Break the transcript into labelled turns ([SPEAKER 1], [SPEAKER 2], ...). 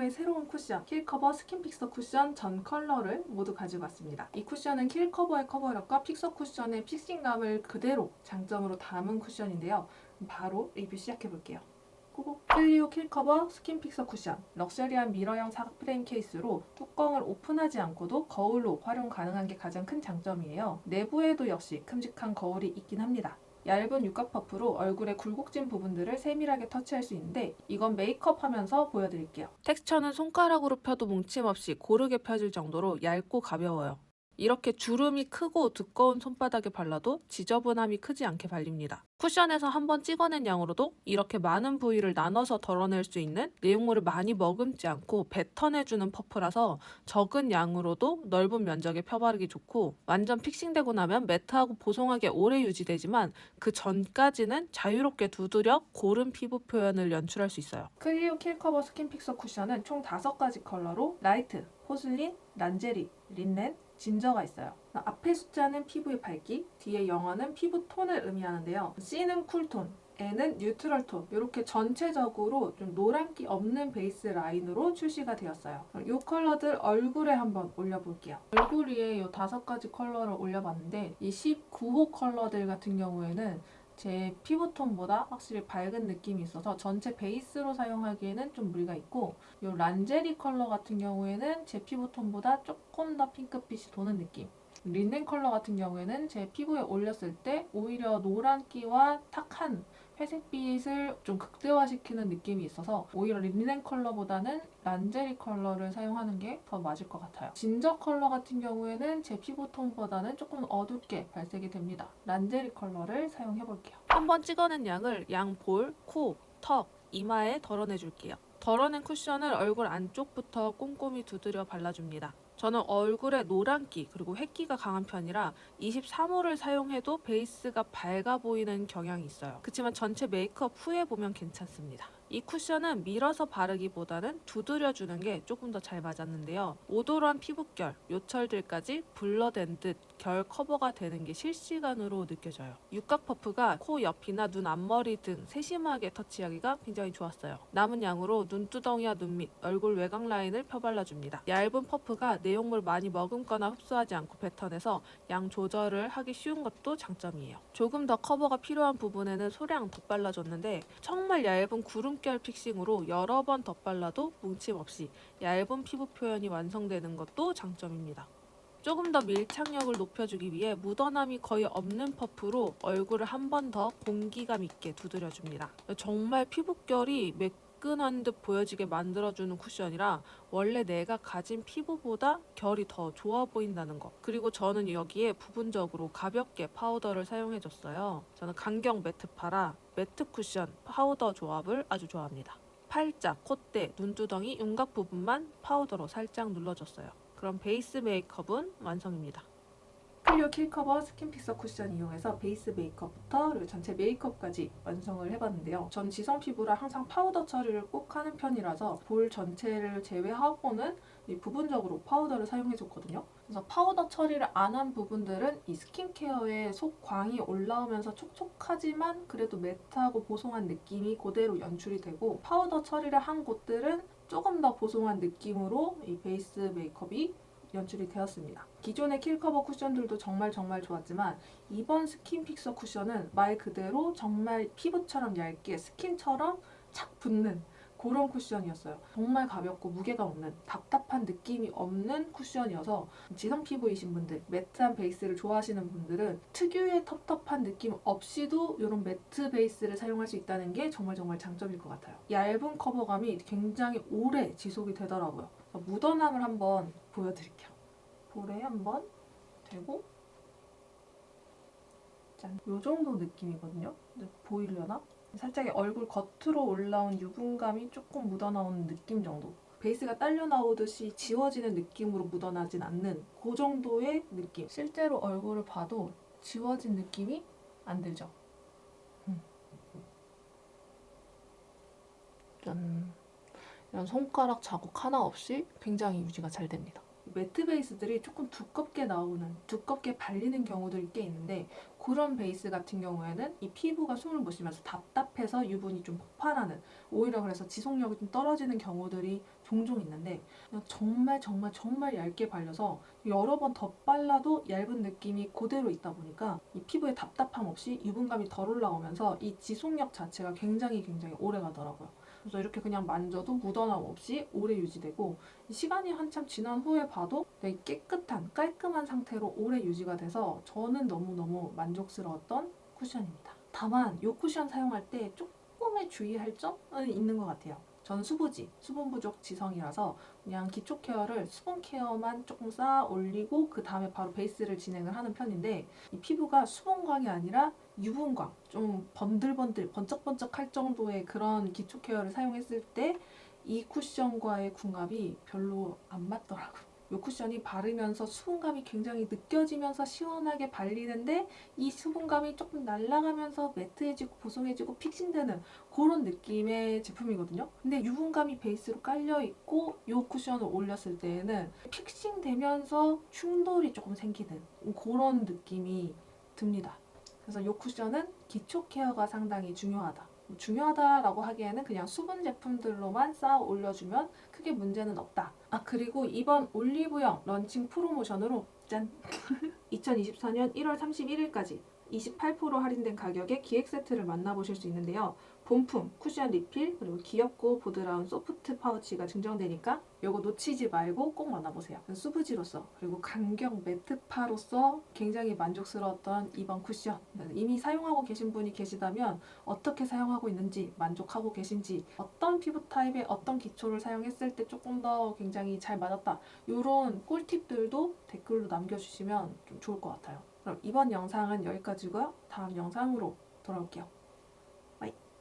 [SPEAKER 1] 컬러의 새로운 쿠션, 킬커버 스킨 픽서 쿠션 전 컬러를 모두 가지고 왔습니다. 이 쿠션은 킬커버의 커버력과 픽서 쿠션의 픽싱감을 그대로 장점으로 담은 쿠션인데요. 바로 리뷰 시작해볼게요. 클리오 킬커버 스킨 픽서 쿠션, 럭셔리한 미러형 사각 프레임 케이스로 뚜껑을 오픈하지 않고도 거울로 활용 가능한 게 가장 큰 장점이에요. 내부에도 역시 큼직한 거울이 있긴 합니다. 얇은 육각 퍼프로 얼굴의 굴곡진 부분들을 세밀하게 터치할 수 있는데 이건 메이크업 하면서 보여드릴게요. 텍스처는 손가락으로 펴도 뭉침 없이 고르게 펴질 정도로 얇고 가벼워요. 이렇게 주름이 크고 두꺼운 손바닥에 발라도 지저분함이 크지 않게 발립니다. 쿠션에서 한번 찍어낸 양으로도 이렇게 많은 부위를 나눠서 덜어낼 수 있는 내용물을 많이 머금지 않고 뱉어내주는 퍼프라서 적은 양으로도 넓은 면적에 펴바르기 좋고 완전 픽싱되고 나면 매트하고 보송하게 오래 유지되지만 그 전까지는 자유롭게 두드려 고른 피부 표현을 연출할 수 있어요. 클리오 킬커버 스킨 픽서 쿠션은 총 5가지 컬러로 라이트, 포슬린, 란제리, 린넨, 진저가 있어요. 앞에 숫자는 피부의 밝기, 뒤에 영어는 피부 톤을 의미하는데요. C는 쿨톤, N은 뉴트럴 톤, 이렇게 전체적으로 좀 노란기 없는 베이스 라인으로 출시가 되었어요. 이 컬러들 얼굴에 한번 올려볼게요. 얼굴 위에 이 5가지 컬러를 올려봤는데 이 19호 컬러들 같은 경우에는 제 피부톤보다 확실히 밝은 느낌이 있어서 전체 베이스로 사용하기에는 좀 무리가 있고 이 란제리 컬러 같은 경우에는 제 피부톤보다 조금 더 핑크빛이 도는 느낌. 린넨 컬러 같은 경우에는 제 피부에 올렸을 때 오히려 노란기와 탁한 회색빛을 좀 극대화시키는 느낌이 있어서 오히려 린넨 컬러보다는 란제리 컬러를 사용하는 게 더 맞을 것 같아요. 진저 컬러 같은 경우에는 제 피부톤보다는 조금 어둡게 발색이 됩니다. 란제리 컬러를 사용해볼게요. 한번 찍어낸 양을 양 볼, 코, 턱, 이마에 덜어내줄게요. 덜어낸 쿠션을 얼굴 안쪽부터 꼼꼼히 두드려 발라줍니다. 저는 얼굴에 노란기 그리고 획기가 강한 편이라 23호를 사용해도 베이스가 밝아 보이는 경향이 있어요. 그렇지만 전체 메이크업 후에 보면 괜찮습니다. 이 쿠션은 밀어서 바르기보다는 두드려주는 게 조금 더 잘 맞았는데요. 오도로한 피부결, 요철들까지 블러된 듯 결 커버가 되는 게 실시간으로 느껴져요. 육각 퍼프가 코 옆이나 눈 앞머리 등 세심하게 터치하기가 굉장히 좋았어요. 남은 양으로 눈두덩이와 눈밑, 얼굴 외곽 라인을 펴발라줍니다. 얇은 퍼프가 내용물 많이 머금거나 흡수하지 않고 뱉어내서 양 조절을 하기 쉬운 것도 장점이에요. 조금 더 커버가 필요한 부분에는 소량 덧발라줬는데 정말 얇은 구름결 픽싱으로 여러 번 덧발라도 뭉침 없이 얇은 피부 표현이 완성되는 것도 장점입니다. 조금 더 밀착력을 높여주기 위해 묻어남이 거의 없는 퍼프로 얼굴을 한 번 더 공기감 있게 두드려줍니다. 정말 피부결이 매끈한 듯 보여지게 만들어주는 쿠션이라 원래 내가 가진 피부보다 결이 더 좋아 보인다는 것. 그리고 저는 여기에 부분적으로 가볍게 파우더를 사용해줬어요. 저는 강경 매트파라 매트 쿠션 파우더 조합을 아주 좋아합니다. 팔자, 콧대, 눈두덩이, 윤곽 부분만 파우더로 살짝 눌러줬어요. 그럼 베이스 메이크업은 완성입니다. 클리오 킬커버 스킨 픽서 쿠션 이용해서 베이스 메이크업부터 그리고 전체 메이크업까지 완성을 해봤는데요. 전 지성 피부라 항상 파우더 처리를 꼭 하는 편이라서 볼 전체를 제외하고는 부분적으로 파우더를 사용해줬거든요. 그래서 파우더 처리를 안 한 부분들은 이 스킨케어에 속 광이 올라오면서 촉촉하지만 그래도 매트하고 보송한 느낌이 그대로 연출이 되고 파우더 처리를 한 곳들은 조금 더 보송한 느낌으로 이 베이스 메이크업이 연출이 되었습니다. 기존의 킬커버 쿠션들도 정말 좋았지만 이번 스킨 픽서 쿠션은 말 그대로 정말 피부처럼 얇게 스킨처럼 착 붙는 그런 쿠션이었어요. 정말 가볍고 무게가 없는 답답한 느낌이 없는 쿠션이어서 지성 피부이신 분들, 매트한 베이스를 좋아하시는 분들은 특유의 텁텁한 느낌 없이도 이런 매트 베이스를 사용할 수 있다는 게 정말 장점일 것 같아요. 얇은 커버감이 굉장히 오래 지속이 되더라고요. 묻어남을 한번 보여드릴게요. 볼에 한번 대고 짠! 이 정도 느낌이거든요. 보이려나? 살짝 얼굴 겉으로 올라온 유분감이 조금 묻어나오는 느낌 정도. 베이스가 딸려 나오듯이 지워지는 느낌으로 묻어나진 않는 그 정도의 느낌. 실제로 얼굴을 봐도 지워진 느낌이 안 들죠? 짠! 이런 손가락 자국 하나 없이 굉장히 유지가 잘 됩니다. 매트 베이스들이 조금 두껍게 발리는 경우들이 꽤 있는데 그런 베이스 같은 경우에는 이 피부가 숨을 못 쉬면서 답답해서 유분이 좀 폭발하는 오히려 그래서 지속력이 좀 떨어지는 경우들이 종종 있는데 그냥 정말 정말 정말 얇게 발려서 여러 번 덧발라도 얇은 느낌이 그대로 있다 보니까 이 피부에 답답함 없이 유분감이 덜 올라오면서 이 지속력 자체가 굉장히 굉장히 오래 가더라고요. 그래서 이렇게 그냥 만져도 묻어남 없이 오래 유지되고 시간이 한참 지난 후에 봐도 되게 깨끗한 깔끔한 상태로 오래 유지가 돼서 저는 너무너무 만족스러웠던 쿠션입니다. 다만 이 쿠션 사용할 때 조금의 주의할 점은 있는 것 같아요. 전 수부지, 수분 부족 지성이라서 그냥 기초 케어를 수분 케어만 조금 쌓아 올리고 그 다음에 바로 베이스를 진행을 하는 편인데 이 피부가 수분광이 아니라 유분광, 좀 번들번들 번쩍번쩍할 정도의 그런 기초 케어를 사용했을 때 이 쿠션과의 궁합이 별로 안 맞더라고요. 이 쿠션이 바르면서 수분감이 굉장히 느껴지면서 시원하게 발리는데 이 수분감이 조금 날아가면서 매트해지고 보송해지고 픽싱되는 그런 느낌의 제품이거든요. 근데 유분감이 베이스로 깔려있고 이 쿠션을 올렸을 때에는 픽싱되면서 충돌이 조금 생기는 그런 느낌이 듭니다. 그래서 이 쿠션은 기초 케어가 상당히 중요하다. 중요하다라고 하기에는 그냥 수분 제품들로만 쌓아 올려주면 크게 문제는 없다. 아, 그리고 이번 올리브영 런칭 프로모션으로 짠! 2024년 1월 31일까지 28% 할인된 가격에 기획 세트를 만나보실 수 있는데요. 본품, 쿠션 리필, 그리고 귀엽고 보드라운 소프트 파우치가 증정되니까 이거 놓치지 말고 꼭 만나보세요. 수부지로서 그리고 간격 매트파로서 굉장히 만족스러웠던 이번 쿠션. 이미 사용하고 계신 분이 계시다면 어떻게 사용하고 있는지, 만족하고 계신지, 어떤 피부 타입의 어떤 기초를 사용했을 때 조금 더 굉장히 잘 맞았다. 이런 꿀팁들도 댓글로 남겨주시면 좀 좋을 것 같아요. 그럼 이번 영상은 여기까지고요. 다음 영상으로 돌아올게요.